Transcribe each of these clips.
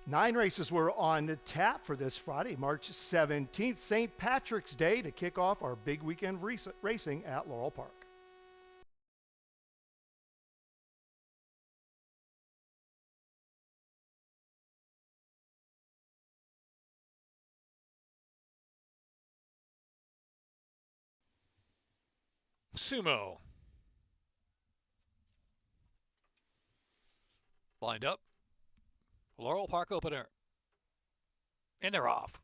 Nine races were on tap for this Friday, March 17th, St. Patrick's Day, to kick off our big weekend racing at Laurel Park. Sumo. Lined up. Laurel Park opener. And they're off.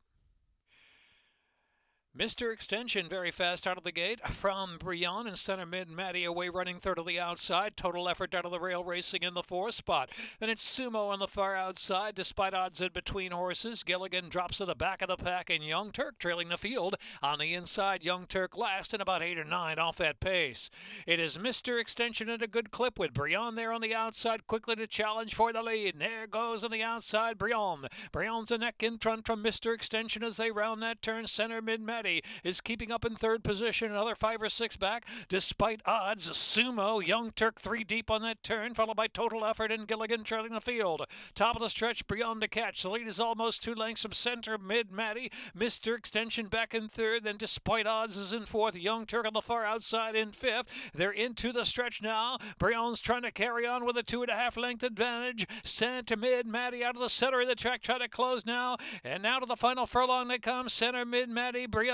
Mr. Extension very fast out of the gate from Brion and center mid. Maddie away running third of the outside. Total effort out of the rail racing in the fourth spot. Then it's Sumo on the far outside despite odds in between horses. Gilligan drops to the back of the pack and Young Turk trailing the field. On the inside, Young Turk last and about 8 or 9 off that pace. It is Mr. Extension at a good clip with Brion there on the outside quickly to challenge for the lead. And there goes on the outside Brion. Brion's a neck in front from Mr. Extension as they round that turn. Center mid. Maddie is keeping up in third position, another 5 or 6 back despite odds. Sumo, Young Turk 3 deep on that turn, followed by Total Effort and Gilligan trailing the field. Top of the stretch, Beyond to catch. The lead is almost 2 lengths from center mid. Maddie, Mr. Extension back in third, then despite odds is in fourth. Young Turk on the far outside in fifth. They're into the stretch now. Brion's trying to carry on with a 2.5 length advantage. Center mid. Maddie out of the center of the track, trying to close now, and now to the final furlong they come. Center mid. Maddie, Brion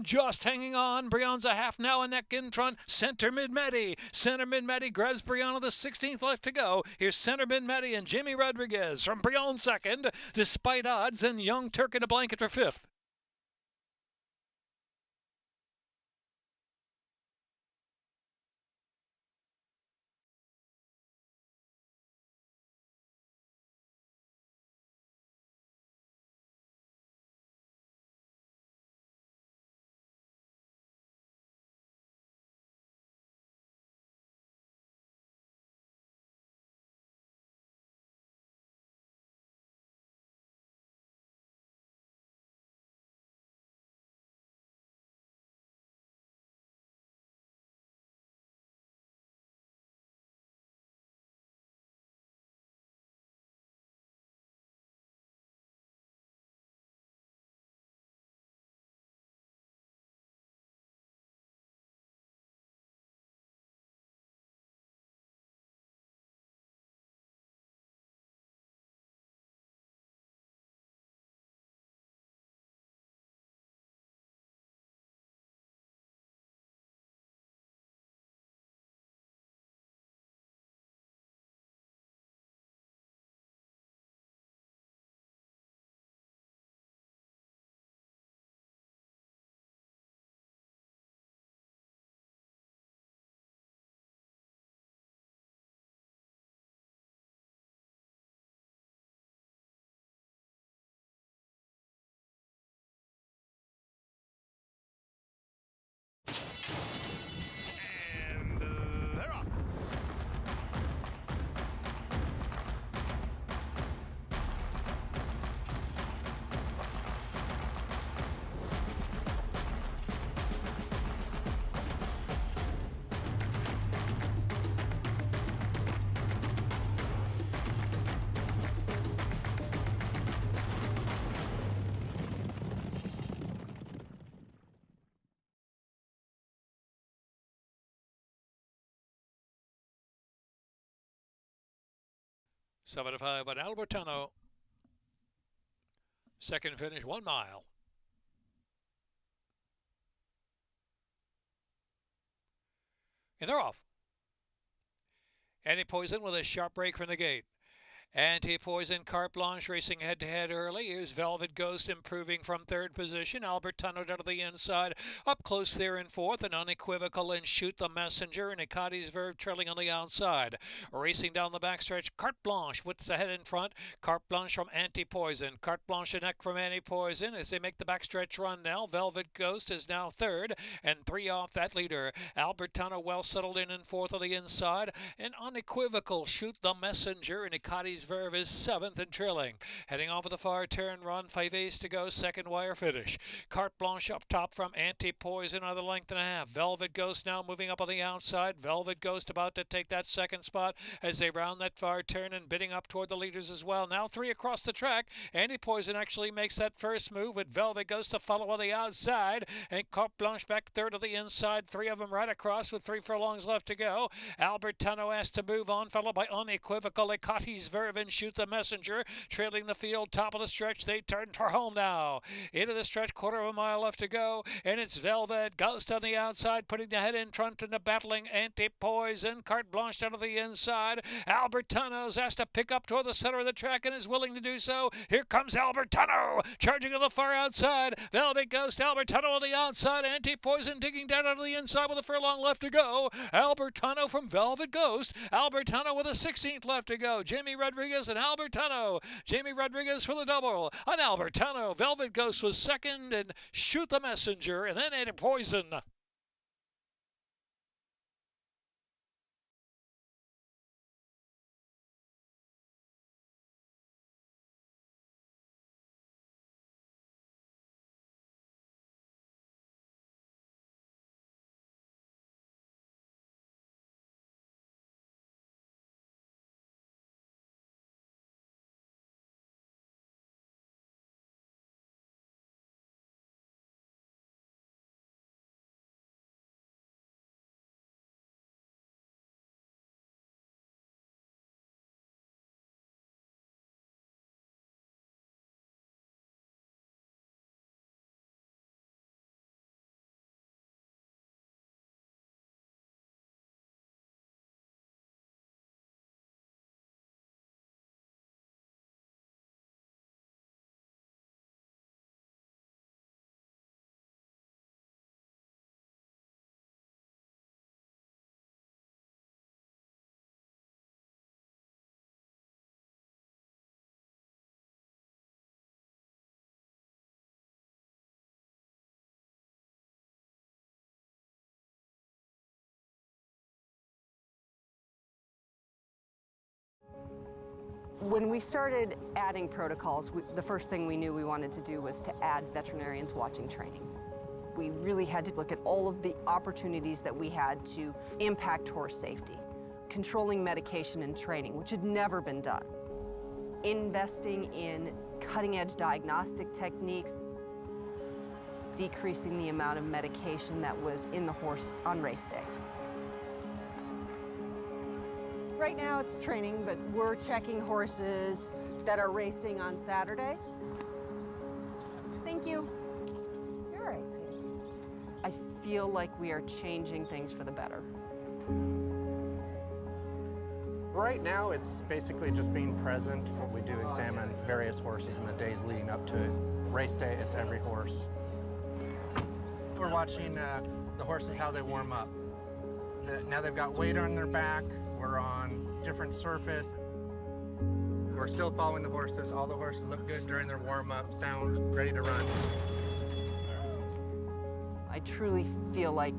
just hanging on. Brion's a half now, a neck in front. Center mid. Maddie. Center mid. Maddie grabs Brion on the 16th left to go. Here's center mid. Maddie and Jimmy Rodriguez from Brion second, despite odds, and Young Turk in a blanket for fifth. They're off. Seven to 5 on Albertano. Second finish, 1 mile. And they're off. Anti-Poison with a sharp break from the gate. Anti-Poison, Carte Blanche racing head-to-head early. Here's Velvet Ghost improving from third position. Albertano down to the inside. Up close there in fourth. And Unequivocal and Shoot the Messenger. And Icadi's Verve trailing on the outside. Racing down the backstretch, Carte Blanche with the head in front. Carte Blanche from Anti-Poison. Carte Blanche and neck from Anti-Poison as they make the backstretch run now. Velvet Ghost is now third. And 3 off that leader. Albertano well settled in fourth on the inside. And Unequivocal, Shoot the Messenger. And Icadi's Cotty's Verve is 7th and trailing. Heading off of the far turn run, 5/8 to go, second wire finish. Carte Blanche up top from Anti-Poise, another length and a half. Velvet Ghost now moving up on the outside. Velvet Ghost about to take that second spot as they round that far turn and bidding up toward the leaders as well. Now 3 across the track. Anti-Poison actually makes that first move with Velvet Ghost to follow on the outside, and Carte Blanche back third of the inside. 3 of them right across with 3 furlongs left to go. Albertano has to move on, followed by Unequivocal, Cotty's Verve and Shoot the Messenger, trailing the field, top of the stretch. They turn for home now. Into the stretch, quarter of a mile left to go, and it's Velvet Ghost on the outside, putting the head in front and the battling Anti-Poison. Carte Blanche down to the inside. Albertano's asked to pick up toward the center of the track and is willing to do so. Here comes Albertano, charging on the far outside. Velvet Ghost, Albertano on the outside. Anti-Poison digging down out of the inside with a furlong left to go. Albertano from Velvet Ghost. Albertano with a 16th left to go. Jamie Rodriguez and Albertano. Jamie Rodriguez for the double. On Albertano, Velvet Ghost was second, and Shoot the Messenger, and then Anti-Poison. When we started adding protocols, the first thing we knew we wanted to do was to add veterinarians watching training. We really had to look at all of the opportunities that we had to impact horse safety. Controlling medication and training, which had never been done. Investing in cutting-edge diagnostic techniques. Decreasing the amount of medication that was in the horse on race day. Right now it's training, but we're checking horses that are racing on Saturday. Thank you. You're all right, sweetie. I feel like we are changing things for the better. Right now, it's basically just being present. We do examine various horses in the days leading up to it. Race day, it's every horse. We're watching the horses, how they warm up. Now they've got weight on their back. We're on different surface. We're still following the horses. All the horses look good during their warm-up, sound ready to run. I truly feel like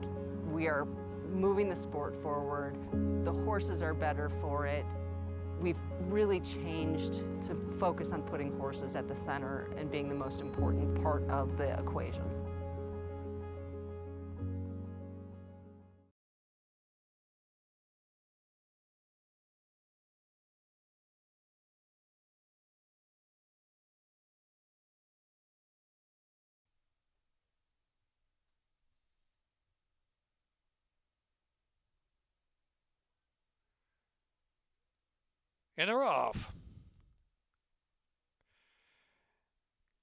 we are moving the sport forward. The horses are better for it. We've really changed to focus on putting horses at the center and being the most important part of the equation. And they're off.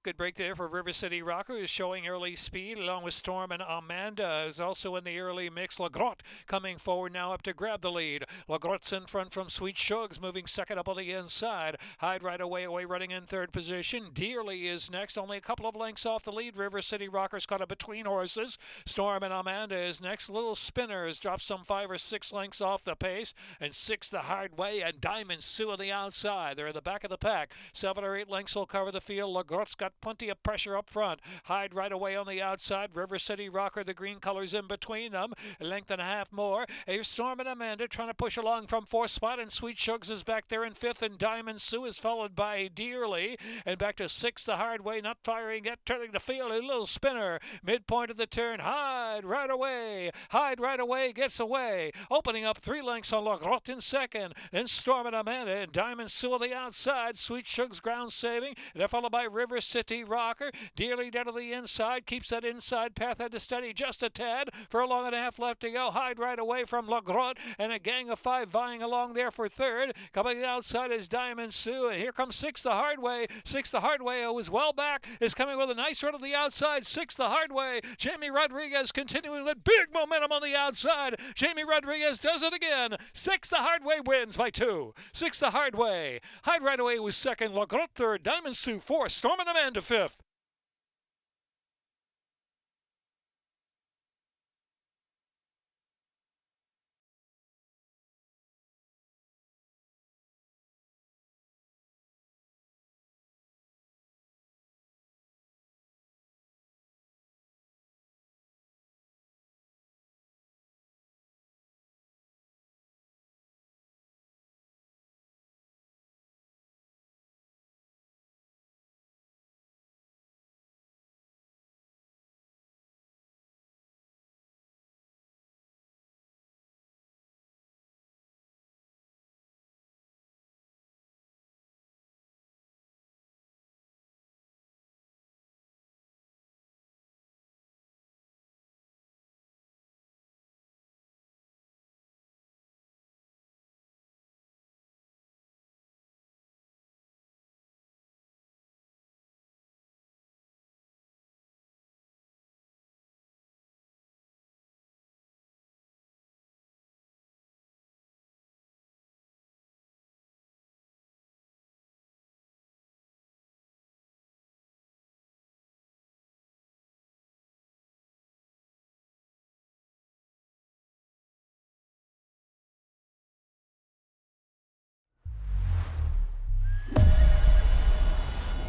Good break there for River City Rocker, who's showing early speed along with Storm, and Amanda is also in the early mix. Lagrotte coming forward now up to grab the lead. Lagrotte's in front from Sweet Shugs, moving second up on the inside. Hyde right away running in third position. Dearly is next, only a couple of lengths off the lead. River City Rocker's caught up between horses. Storm and Amanda is next. Little Spinners dropped some 5 or 6 lengths off the pace, and 6 the hard way, and Diamond Sue on the outside. They're in the back of the pack. 7 or 8 lengths will cover the field. Lagrotte's got got plenty of pressure up front. Hyde right away on the outside. River City Rocker, the green colors in between them. A length and a half more. Here's Storm and Amanda trying to push along from fourth spot, and Sweet Shugs is back there in fifth, and Diamond Sue is followed by Dearly. And back to sixth the hard way, not firing yet, turning the field, a little spinner. Midpoint of the turn, Hyde right away. Hyde right away, gets away. Opening up 3 lengths on La Grotte in second. Then Storm and Amanda and Diamond Sue on the outside. Sweet Shugs ground saving. They're followed by River City Rocker. Dearly down to the inside, keeps that inside path had to steady just a tad. For a long and a half left to go. Hyde right away from La Grotte, and a gang of 5 vying along there for third. Coming outside is Diamond Sue, and here comes sixth the hard way. Sixth the hard way, who is well back, is coming with a nice run to the outside. Sixth the hard way. Jamie Rodriguez continuing with big momentum on the outside. Jamie Rodriguez does it again. Sixth the hard way wins by 2. Sixth the hard way. Hyde right away was second. La Grotte third. Diamond Sue fourth. Storm and Amanda fifth.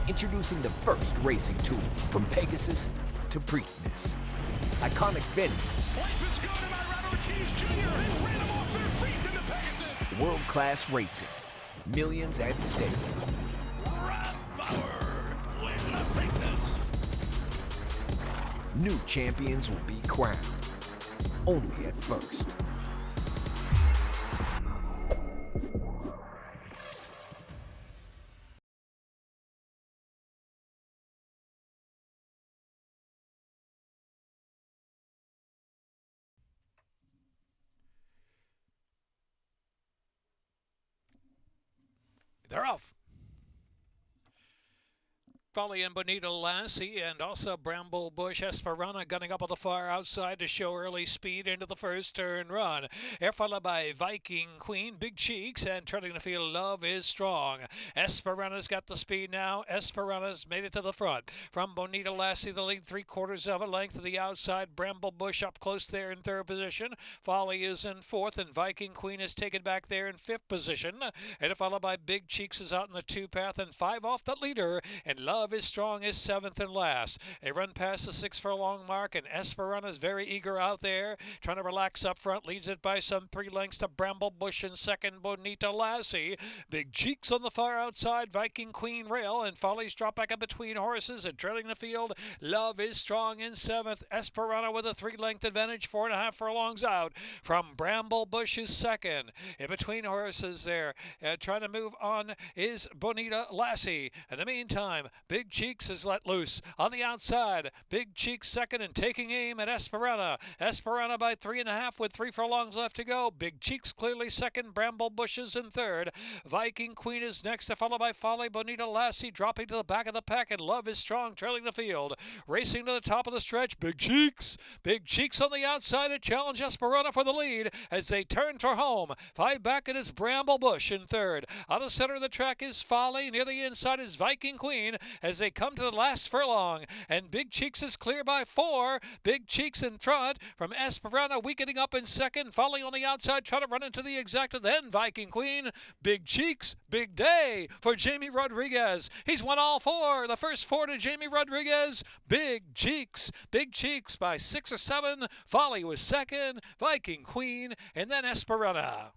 Introducing the first racing tool from Pegasus to Preakness. Iconic venues. Life is good, and Irad Ortiz Jr. has ran them off their feet in the Pegasus. World-class racing. Millions at stake. Brad Bauer win the Preakness. New champions will be crowned. Only at first. They're off. Folly and Bonita Lassie, and also Bramble Bush Esperana gunning up on the far outside to show early speed into the first turn run. They're followed by Viking Queen, Big Cheeks, and turning the field, Love is Strong. Esperana's got the speed now. Esperana's made it to the front. From Bonita Lassie, the lead 3/4 of a length to the outside. Bramble Bush up close there in third position. Folly is in fourth, and Viking Queen is taken back there in fifth position. And followed by Big Cheeks is out in the 2 path, and 5 off the leader, and Love is Strong is 7th and last. They run past the 6 furlong mark, and Esperana's very eager out there, trying to relax up front, leads it by some 3 lengths to Bramble Bush in second, Bonita Lassie. Big Cheeks on the far outside, Viking Queen rail, and Folly's drop back in between horses, and trailing the field, Love is Strong in 7th. Esperana with a 3-length advantage, 4.5 furlongs out from Bramble Bush is second. In between horses there, trying to move on is Bonita Lassie. In the meantime, Big Cheeks is let loose on the outside. Big Cheeks second and taking aim at Esperana. Esperana by 3.5 with 3 furlongs left to go. Big Cheeks clearly second. Bramble Bushes in third. Viking Queen is next, followed by Folly. Bonita Lassie dropping to the back of the pack, and Love is Strong trailing the field. Racing to the top of the stretch, Big Cheeks. Big Cheeks on the outside to challenge Esperana for the lead as they turn for home. 5 back, it is Bramble Bush in third. On the center of the track is Folly. Near the inside is Viking Queen. as they come to the last furlong. And Big Cheeks is clear by 4. Big Cheeks in front from Esperanza, weakening up in second. Following on the outside, trying to run into the exacta. Then Viking Queen. Big Cheeks, big day for Jamie Rodriguez. He's won all 4. The first 4 to Jamie Rodriguez. Big Cheeks by 6 or 7. Folly was second. Viking Queen, and then Esperanza.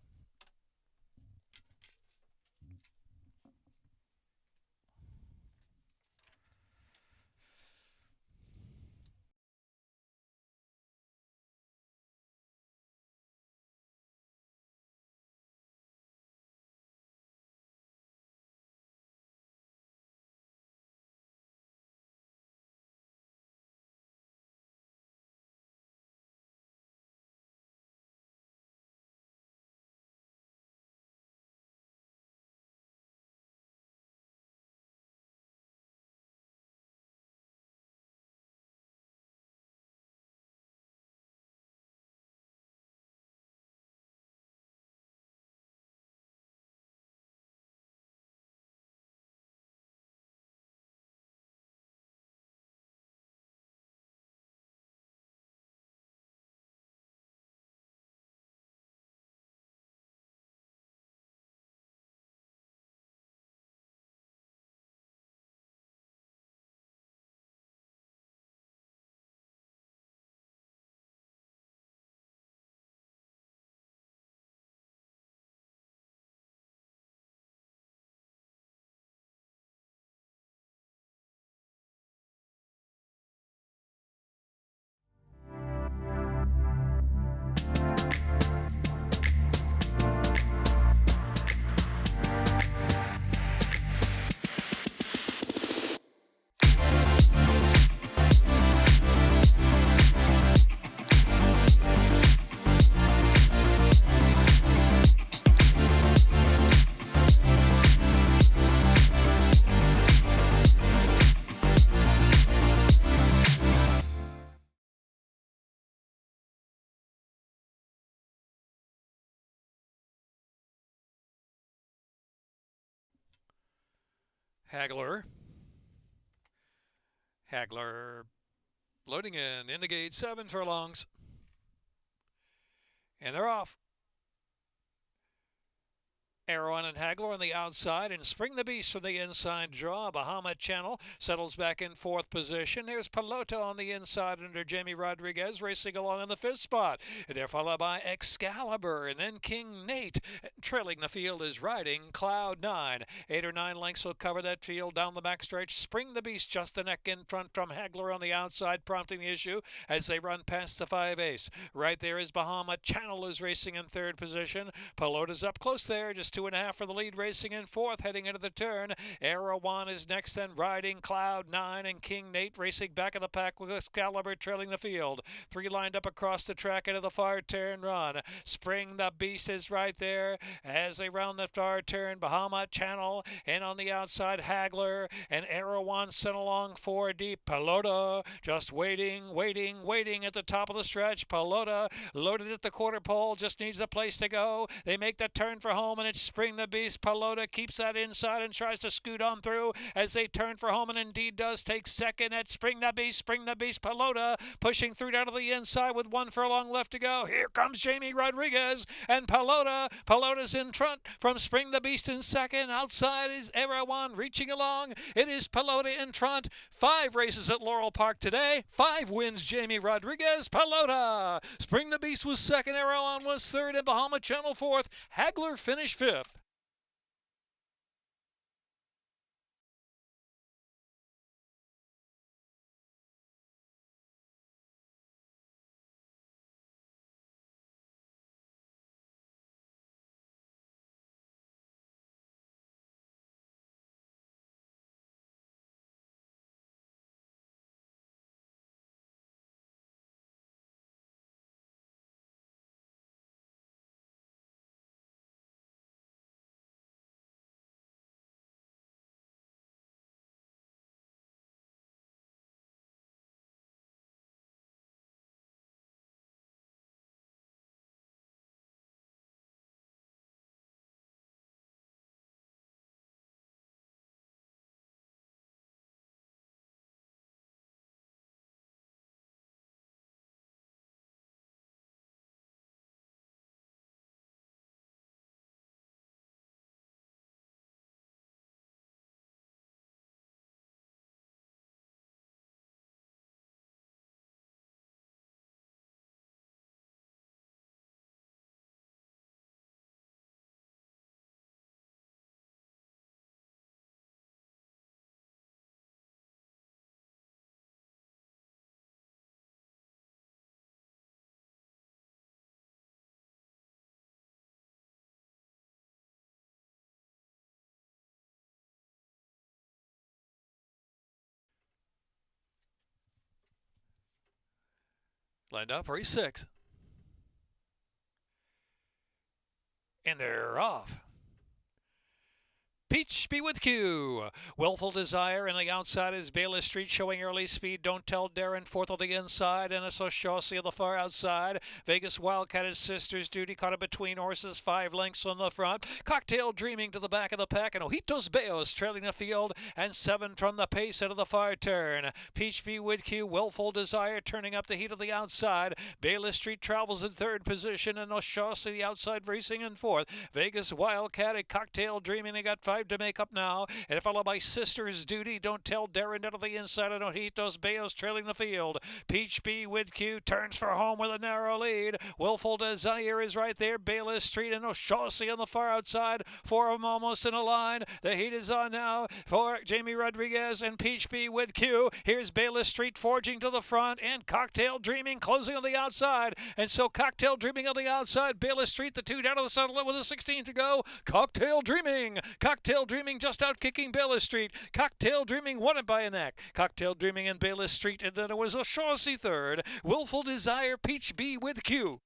Hagler loading in the gate, 7 furlongs. And they're off. Arrowan and Hagler on the outside, and Spring the Beast from the inside draw. Bahama Channel settles back in 4th position. Here's Pelota on the inside under Jamie Rodriguez, racing along in the 5th spot. And they're followed by Excalibur, and then King Nate. Trailing the field is Riding Cloud 9. 8 or 9 lengths will cover that field down the backstretch. Spring the Beast just the neck in front from Hagler on the outside, prompting the issue as they run past the 5 ace. Right there is Bahama Channel is racing in 3rd position. Pelota's up close there, just 2.5 for the lead, racing in 4th, heading into the turn. Arrowan is next, then Riding Cloud 9, and King Nate racing back of the pack with Excalibur trailing the field. 3 lined up across the track into the far turn run. Spring the Beast is right there as they round the far turn. Bahama Channel, and on the outside Hagler, and Arrowan sent along 4 deep. Pelota just waiting at the top of the stretch. Pelota loaded at the quarter pole, just needs a place to go. They make the turn for home, and it's Spring the Beast. Pelota keeps that inside and tries to scoot on through as they turn for home, and indeed does take second at Spring the Beast. Spring the Beast, Pelota pushing through down to the inside with 1 furlong left to go. Here comes Jamie Rodriguez and Pelota's in front from Spring the Beast in second. Outside is Arrowan reaching along. It is Pelota in front. 5 races at Laurel Park today. 5 wins Jamie Rodriguez. Pelota. Spring the Beast was second. Arrowan was third, and Bahama Channel 4th. Hagler finished 5th. Lined up, race 6. And they're off. Peach Be With You. Willful Desire in the outside is Bayless Street showing early speed. Don't Tell Darren fourth on the inside. And it's O'Shaughnessy on the far outside. Vegas Wildcat is Sister's Duty caught up between horses 5 lengths on the front. Cocktail Dreaming to the back of the pack. And Ojitos Beos trailing the field. And 7 from the pace out of the far turn. Peach Be With You. Willful Desire turning up the heat of the outside. Bayless Street travels in third position. And O'Shaughnessy the outside racing in fourth. Vegas Wildcat and Cocktail Dreaming. They got 5 to make up now, and followed by Sister's Duty. Don't Tell Darren out of the inside, and Ojitos Beos trailing the field. Peach Be With You turns for home with a narrow lead. Willful Desire is right there. Bayless Street and O'Shaughnessy on the far outside. 4 of them almost in a line. The heat is on now for Jamie Rodriguez and Peach Be With You. Here's Bayless Street forging to the front, and Cocktail Dreaming closing on the outside. And so Cocktail Dreaming on the outside. Bayless Street, the 2 down to the center with a 16 to go. Cocktail Dreaming Dreaming just out kicking Bayless Street. Cocktail Dreaming won it by a neck. Cocktail Dreaming and Bayless Street, and then it was O'Shaughnessy third. Willful Desire, Peach Be With You.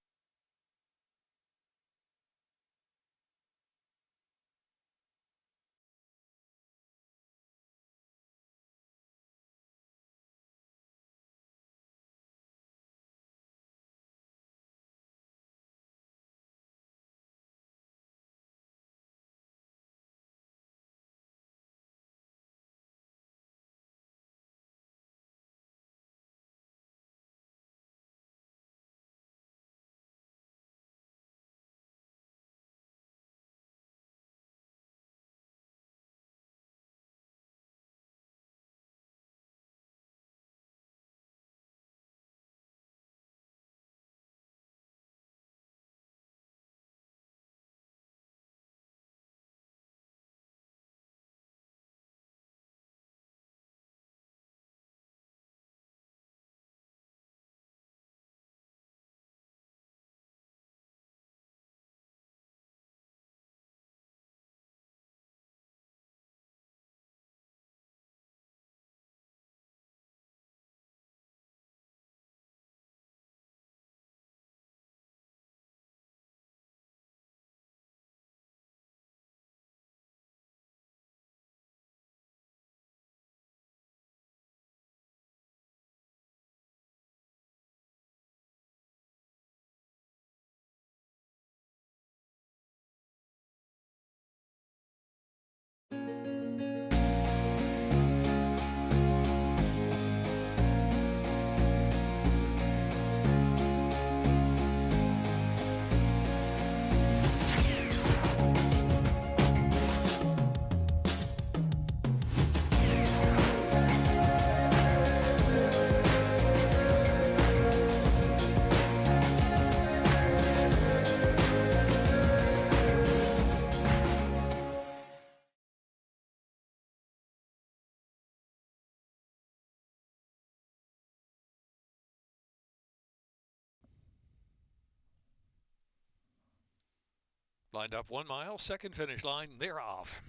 Lined up 1 mile, second finish line, they're off.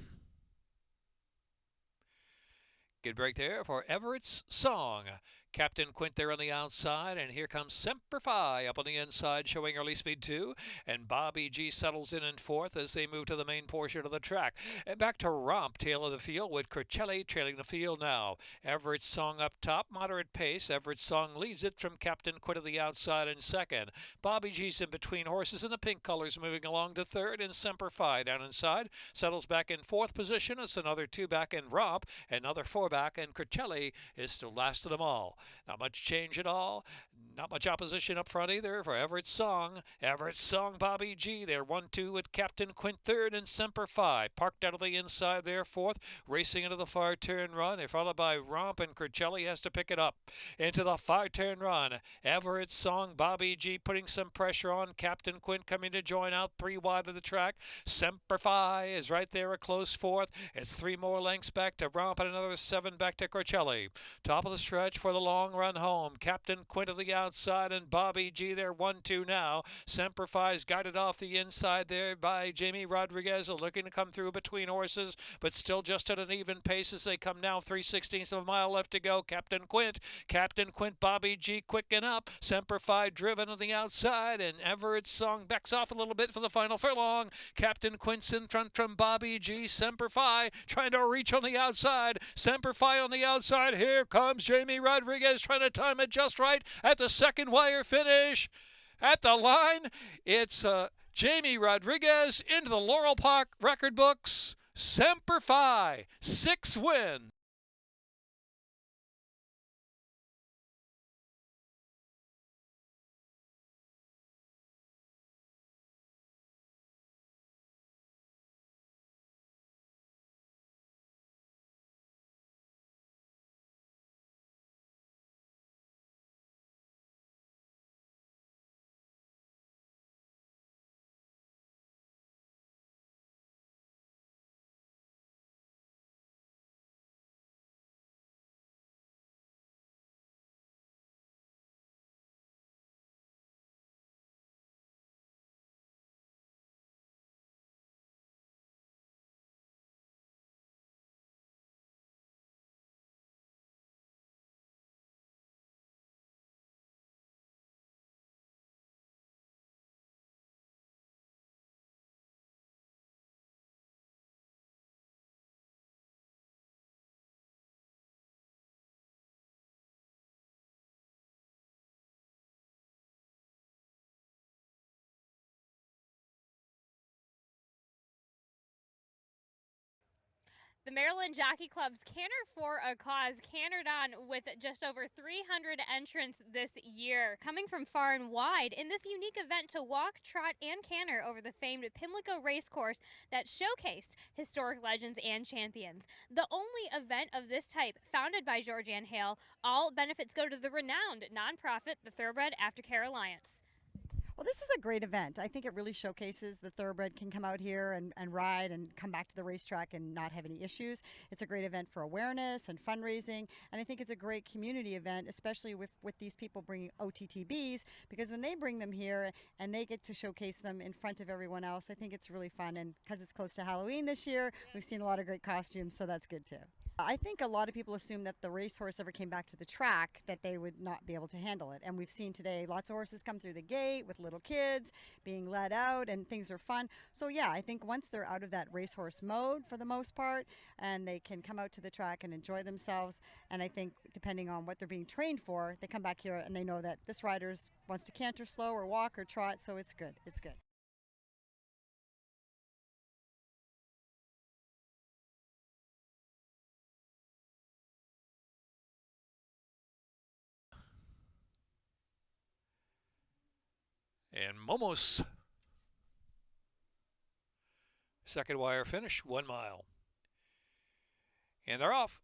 Good break there for Everett's Song. Captain Quint there on the outside, and here comes Semper Fi up on the inside, showing early speed 2, and Bobby G settles in fourth as they move to the main portion of the track. And back to Romp, tail of the field, with Cricelli trailing the field now. Everett's Song up top, moderate pace. Everett's Song leads it from Captain Quint on the outside in second. Bobby G's in between horses in the pink colors, moving along to third, and Semper Fi down inside settles back in fourth position. It's another 2 back in Romp, another 4 back, and Cricelli is still last of them all. Not much change at all. Not much opposition up front either for Everett's Song. Everett's Song, Bobby G. They're 1-2 with Captain Quint third, and Semper Fi parked out of the inside there fourth, racing into the far turn run. They're followed by Romp, and Cricelli has to pick it up into the far turn run. Everett's Song, Bobby G putting some pressure on. Captain Quint coming to join out 3 wide of the track. Semper Fi is right there, a close fourth. It's 3 more lengths back to Romp and another 7 back to Cricelli. Top of the stretch for the long run home. Captain Quint on the outside and Bobby G there 1-2 now. Semper Fi's guided off the inside there by Jamie Rodriguez, looking to come through between horses, but still just at an even pace as they come now. 3/16 of a mile left to go. Captain Quint, Bobby G quicken up. Semper Fi driven on the outside, and Everett Song backs off a little bit for the final furlong. Captain Quint's in front from Bobby G. Semper Fi trying to reach on the outside. Semper Fi on the outside. Here comes Jamie Rodriguez trying to time it just right at the second wire finish. At the line, it's Jamie Rodriguez into the Laurel Park record books. Semper Fi, 6 win. The Maryland Jockey Club's Canter for a Cause cantered on with just over 300 entrants this year, coming from far and wide in this unique event to walk, trot, and canter over the famed Pimlico racecourse that showcased historic legends and champions. The only event of this type founded by Georgianne Hale. All benefits go to the renowned nonprofit, the Thoroughbred Aftercare Alliance. Well, this is a great event. I think it really showcases the thoroughbred can come out here and ride and come back to the racetrack and not have any issues. It's a great event for awareness and fundraising, and I think it's a great community event, especially with these people bringing OTTBs, because when they bring them here and they get to showcase them in front of everyone else, I think it's really fun. And because it's close to Halloween this year, we've seen a lot of great costumes, so that's good too. I think a lot of people assume that the racehorse ever came back to the track that they would not be able to handle it. And we've seen today lots of horses come through the gate with little kids being led out, and things are fun. So yeah, I think once they're out of that racehorse mode for the most part, and they can come out to the track and enjoy themselves, and I think depending on what they're being trained for, they come back here and they know that this rider wants to canter slow or walk or trot, so it's good. It's good. And Momos, second wire finish, 1 mile. And they're off.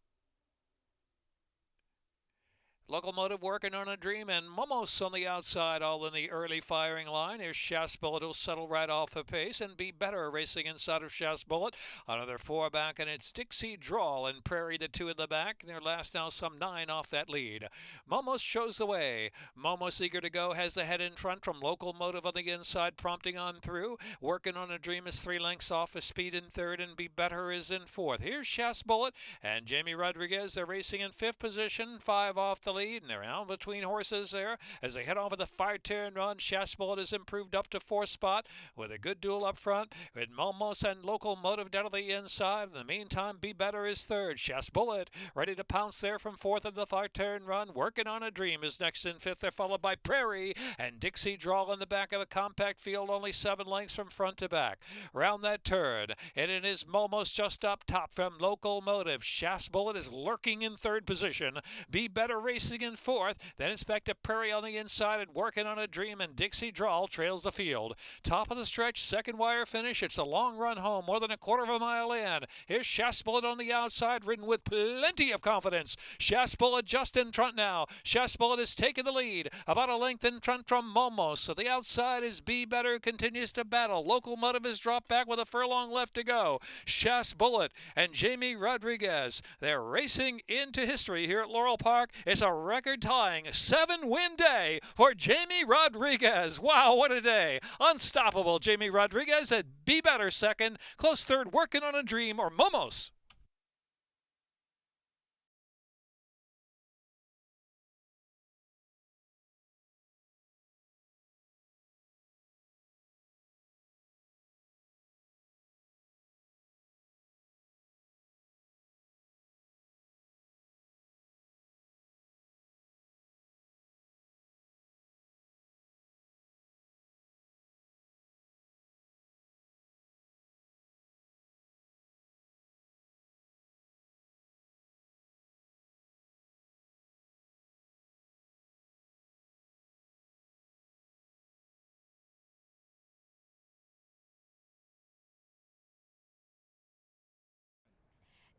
Locomotive working on a dream, and Momos on the outside, all in the early firing line. Here's Shas Bullet, who'll settle right off the pace and be better racing inside of Shas Bullet. Another 4 back, and it's Dixie Drawl and Prairie, the 2 in the back. And their last now some 9 off that lead. Momos shows the way. Momos eager to go, has the head in front from Locomotive on the inside, prompting on through. Working on a dream is 3 lengths off of Speed in third, and Be Better is in fourth. Here's Shas Bullet and Jamie Rodriguez. They're racing in 5th position, 5 off the lead, and they're out between horses there as they head over the 5-turn run. Shas Bullet has improved up to 4th spot with a good duel up front with Momos and Locomotive down to the inside. In the meantime, Be Better is 3rd. Shas Bullet ready to pounce there from 4th in the 5-turn run. Working on a dream is next in 5th. They're followed by Prairie and Dixie Drawl in the back of a compact field, only 7 lengths from front to back. Round that turn, and it is Momos just up top from Locomotive. Shas Bullet is lurking in 3rd position. Be Better racing in 4th. Then it's back to Prairie on the inside and Working on a Dream, and Dixie Drawl trails the field. Top of the stretch, second wire finish. It's a long run home, more than a quarter of a mile in. Here's Shas Bullet on the outside, ridden with plenty of confidence. Shas Bullet just in front now. Shas Bullet has taken the lead, about a length in front from Momos. So the outside is Be Better, continues to battle. Locomotive has dropped back with a furlong left to go. Shas Bullet and Jamie Rodriguez, they're racing into history here at Laurel Park. It's a record-tying 7-win day for Jamie Rodriguez. Wow, what a day. Unstoppable Jamie Rodriguez at Be Better second, close third Working on a Dream or Momos.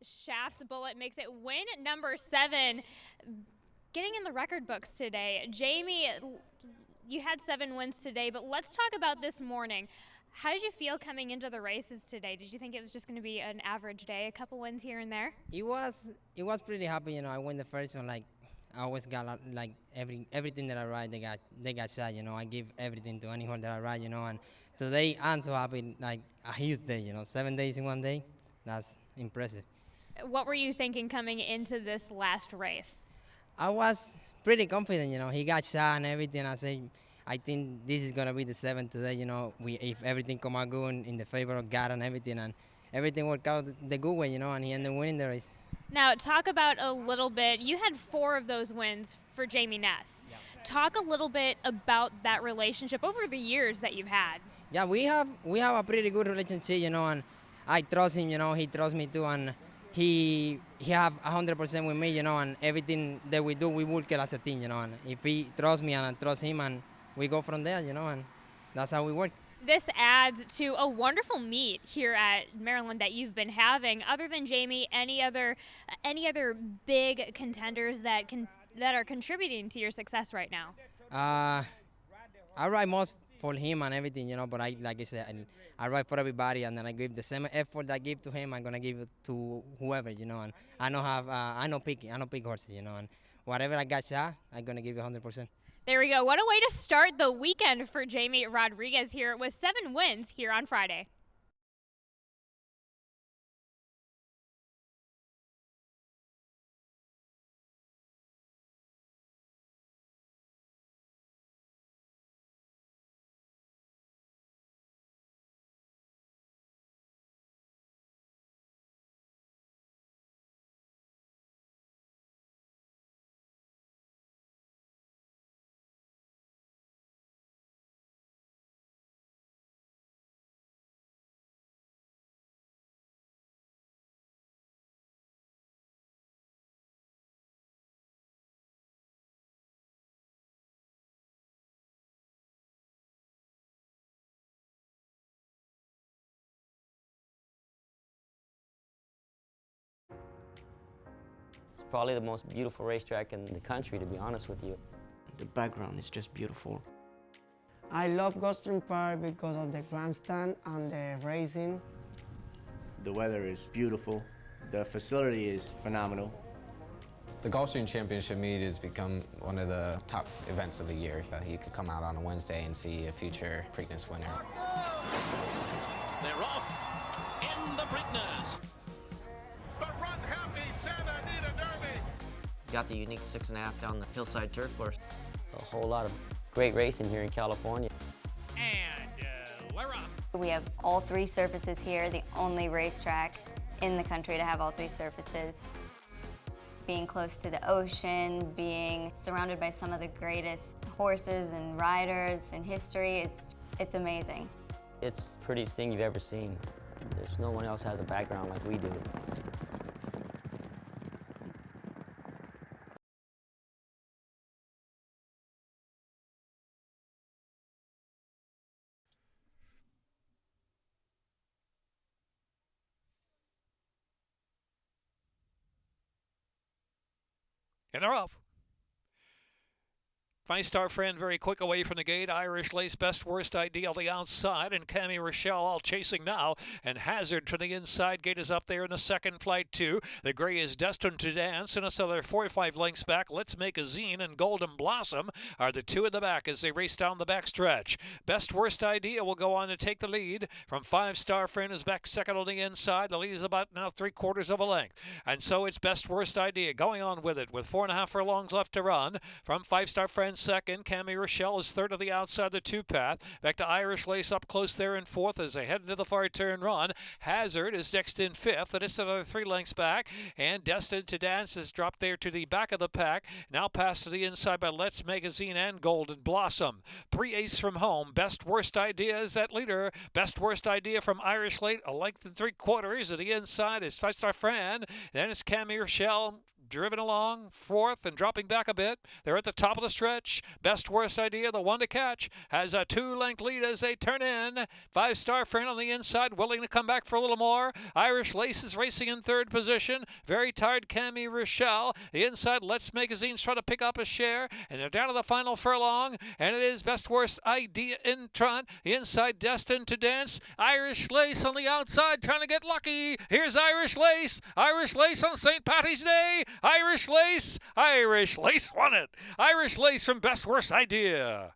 Shaft's bullet makes it win number 7. Getting in the record books today. Jamie, you had 7 wins today, but let's talk about this morning. How did you feel coming into the races today? Did you think it was just going to be an average day, a couple wins here and there? It was pretty happy, you know. I won the first one, like I always got like everything that I ride, they got shot, you know. I give everything to anyone that I ride, you know. And today I'm so happy, like a huge day, you know. 7 days in one day, that's impressive. What were you thinking coming into this last race? I was pretty confident, you know. He got shot and everything. I said, I think this is gonna be the 7th today, you know. If everything come out good in the favor of God and everything worked out the good way, you know. And he ended up winning the race. Now, talk about a little bit. You had 4 of those wins for Jamie Ness. Yeah. Talk a little bit about that relationship over the years that you've had. Yeah, we have a pretty good relationship, you know, and I trust him, you know. He trusts me too, and he have 100% with me, you know, and everything that we do, we work as a team, you know. And if he trusts me and I trust him, and we go from there, you know, and that's how we work. This adds to a wonderful meet here at Maryland that you've been having. Other than Jamie, any other big contenders that are contributing to your success right now? I ride most for him and everything, you know, but like I said, I ride for everybody, and then I give the same effort I give to him, I'm gonna give it to whoever, you know. And I don't pick horses, you know, and whatever I got shot, I'm gonna give it 100%. There we go. What a way to start the weekend for Jamie Rodriguez here with 7 wins here on Friday. It's probably the most beautiful racetrack in the country, to be honest with you. The background is just beautiful. I love Laurel Park because of the grandstand and the racing. The weather is beautiful. The facility is phenomenal. The Gulfstream Championship meet has become one of the top events of the year. You could come out on a Wednesday and see a future Preakness winner. They're off in the Preakness. The Run Happy Santa Anita Derby. Got the unique 6.5 down the hillside turf course. A whole lot of great racing here in California. And we're off. We have all 3 surfaces here, the only racetrack in the country to have all 3 surfaces. Being close to the ocean, being surrounded by some of the greatest horses and riders in history, it's amazing. It's the prettiest thing you've ever seen. There's no one else has a background like we do. And they're off. Five-Star Friend very quick away from the gate. Irish Lace Best Worst Idea on the outside. And Cammy Rochelle all chasing now. And Hazard to the inside. Gate is up there in the second flight too. The gray is Destined to Dance. And another 4 or 5 lengths back. Let's Make a Zine and Golden Blossom are the two in the back as they race down the back stretch. Best Worst Idea will go on to take the lead. From Five-Star Friend is back second on the inside. The lead is about now 3/4 of a length. And so it's Best Worst Idea going on with it with 4.5 furlongs left to run. From Five-Star Friend second. Cammy Rochelle is third of the outside the two-path. Back to Irish Lace up close there in fourth as they head into the far turn run. Hazard is next in fifth, and it's another 3 lengths back. And Destined to Dance has dropped there to the back of the pack. Now passed to the inside by Let's Make a Zine and Golden Blossom. 3/8 from home. Best Worst Idea is that leader. Best Worst Idea from Irish Lace, a length and 3/4 of the inside is Five-Star Friend. Then it's Cammy Rochelle. Driven along, fourth and dropping back a bit. They're at the top of the stretch. Best Worst Idea, the one to catch, has a 2-length lead as they turn in. Five-Star Friend on the inside, willing to come back for a little more. Irish Lace is racing in third position. Very tired Cammy Rochelle. The inside, Let's Make a Zine's trying to pick up a share. And they're down to the final furlong. And it is Best Worst Idea in front. The inside, Destined to Dance. Irish Lace on the outside, trying to get lucky. Here's Irish Lace. Irish Lace on St. Patty's Day. Irish Lace won it. Irish Lace from Best Worst Idea.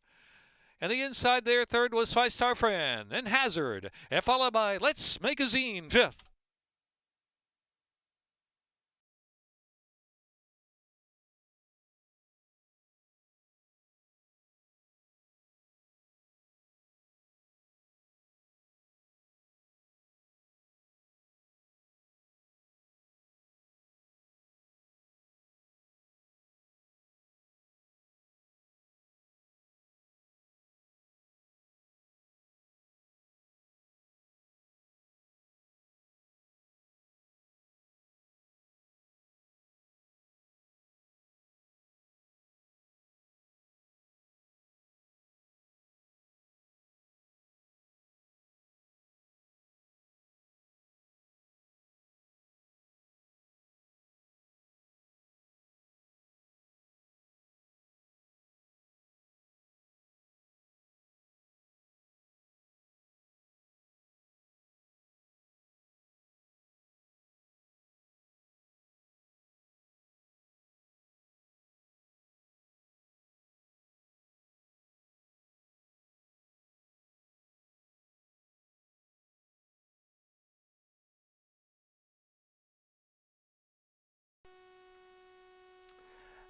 And the inside there, third was Five-Star Friend and Hazard, and followed by Let's Make a Zine, fifth.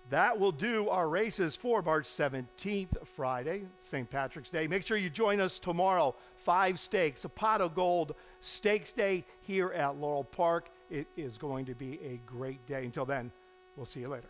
That will do our races for March 17th, Friday, St. Patrick's Day. Make sure you join us tomorrow. 5 stakes, a pot of gold stakes day here at Laurel Park. It is going to be a great day. Until then, we'll see you later.